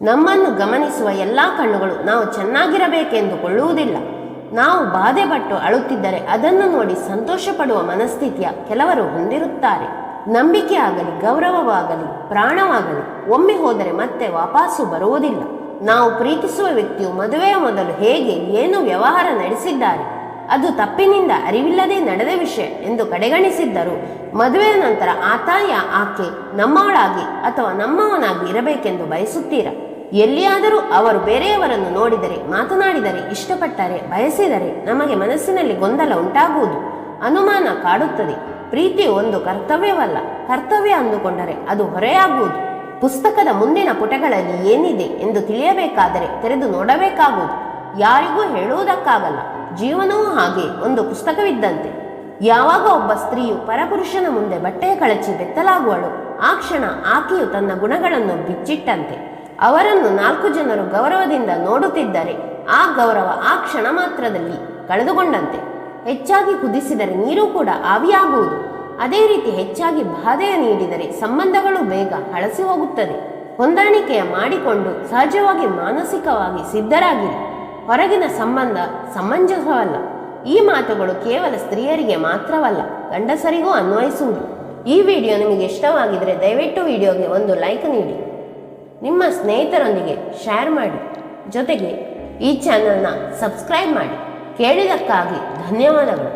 ನಮ್ಮನ್ನು ಗಮನಿಸುವ ಎಲ್ಲ ಕಣ್ಣುಗಳು ನಾವು ಚೆನ್ನಾಗಿರಬೇಕೆಂದುಕೊಳ್ಳುವುದಿಲ್ಲ. ನಾವು ಬಾಧೆಪಟ್ಟು ಅಳುತ್ತಿದ್ದರೆ ಅದನ್ನು ನೋಡಿ ಸಂತೋಷ ಪಡುವ ಮನಸ್ಥಿತಿಯ ಕೆಲವರು ಹೊಂದಿರುತ್ತಾರೆ. ನಂಬಿಕೆ ಆಗಲಿ, ಗೌರವವಾಗಲಿ, ಪ್ರಾಣವಾಗಲಿ ಒಮ್ಮೆ ಹೋದರೆ ಮತ್ತೆ ವಾಪಸ್ಸು ಬರುವುದಿಲ್ಲ. ನಾವು ಪ್ರೀತಿಸುವ ವ್ಯಕ್ತಿಯು ಮದುವೆಯ ಮೊದಲು ಹೇಗೆ ಏನು ವ್ಯವಹಾರ ನಡೆಸಿದ್ದಾರೆ, ಅದು ತಪ್ಪಿನಿಂದ ಅರಿವಿಲ್ಲದೆ ನಡೆದ ವಿಷಯ ಎಂದು ಕಡೆಗಣಿಸಿದ್ದರು ಮದುವೆಯ ನಂತರ ಆಕೆ ನಮ್ಮವಳಾಗಿ ಅಥವಾ ನಮ್ಮವನಾಗಿ ಇರಬೇಕೆಂದು ಬಯಸುತ್ತೀರಾ? ಎಲ್ಲಿಯಾದರೂ ಅವರು ಬೇರೆಯವರನ್ನು ನೋಡಿದರೆ, ಮಾತನಾಡಿದರೆ, ಇಷ್ಟಪಟ್ಟರೆ, ಬಯಸಿದರೆ ನಮಗೆ ಮನಸ್ಸಿನಲ್ಲಿ ಗೊಂದಲ ಉಂಟಾಗುವುದು, ಅನುಮಾನ ಕಾಡುತ್ತದೆ. ಪ್ರೀತಿ ಒಂದು ಕರ್ತವ್ಯವಲ್ಲ. ಕರ್ತವ್ಯ ಅಂದುಕೊಂಡರೆ ಅದು ಹೊರೆಯಾಗುವುದು. ಪುಸ್ತಕದ ಮುಂದಿನ ಪುಟಗಳಲ್ಲಿ ಏನಿದೆ ಎಂದು ತಿಳಿಯಬೇಕಾದರೆ ತೆರೆದು ನೋಡಬೇಕಾಗುವುದು. ಯಾರಿಗೂ ಹೇಳುವುದಕ್ಕಾಗಲ್ಲ. ಜೀವನವೂ ಹಾಗೆ ಒಂದು ಪುಸ್ತಕವಿದ್ದಂತೆ. ಯಾವಾಗ ಒಬ್ಬ ಸ್ತ್ರೀಯು ಪರಪುರುಷನ ಮುಂದೆ ಬಟ್ಟೆಯ ಕಳಚಿ ಬೆತ್ತಲಾಗುವಳು, ಆ ಕ್ಷಣ ಆಕೆಯು ತನ್ನ ಗುಣಗಳನ್ನು ಬಿಚ್ಚಿಟ್ಟಂತೆ. ಅವರನ್ನು 4 ಜನರು ಗೌರವದಿಂದ ನೋಡುತ್ತಿದ್ದರೆ ಆ ಗೌರವ ಆ ಕ್ಷಣ ಮಾತ್ರದಲ್ಲಿ ಕಳೆದುಕೊಂಡಂತೆ. ಹೆಚ್ಚಾಗಿ ಕುದಿಸಿದರೆ ನೀರು ಕೂಡ ಆವಿಯಾಗುವುದು. ಅದೇ ರೀತಿ ಹೆಚ್ಚಾಗಿ ಬಾಧೆಯ ನೀಡಿದರೆ ಸಂಬಂಧಗಳು ಬೇಗ ಹಳಸಿ ಹೋಗುತ್ತದೆ. ಹೊಂದಾಣಿಕೆಯ ಮಾಡಿಕೊಂಡು ಸಹಜವಾಗಿ ಮಾನಸಿಕವಾಗಿ ಸಿದ್ಧರಾಗಿರಿ. ಹೊರಗಿನ ಸಂಬಂಧ ಸಮಂಜಸವಲ್ಲ. ಈ ಮಾತುಗಳು ಕೇವಲ ಸ್ತ್ರೀಯರಿಗೆ ಮಾತ್ರವಲ್ಲ, ಗಂಡಸರಿಗೂ ಅನ್ವಯಿಸುವುದು. ಈ ವಿಡಿಯೋ ನಿಮಗೆ ಇಷ್ಟವಾಗಿದ್ದರೆ ದಯವಿಟ್ಟು ವಿಡಿಯೋಗೆ ಒಂದು ಲೈಕ್ ನೀಡಿ, ನಿಮ್ಮ ಸ್ನೇಹಿತರೊಂದಿಗೆ ಶೇರ್ ಮಾಡಿ, ಜೊತೆಗೆ ಈ ಚಾನೆಲ್ನ ಸಬ್ಸ್ಕ್ರೈಬ್ ಮಾಡಿ. ಕೇಳಿದಕ್ಕಾಗಿ ಧನ್ಯವಾದಗಳು.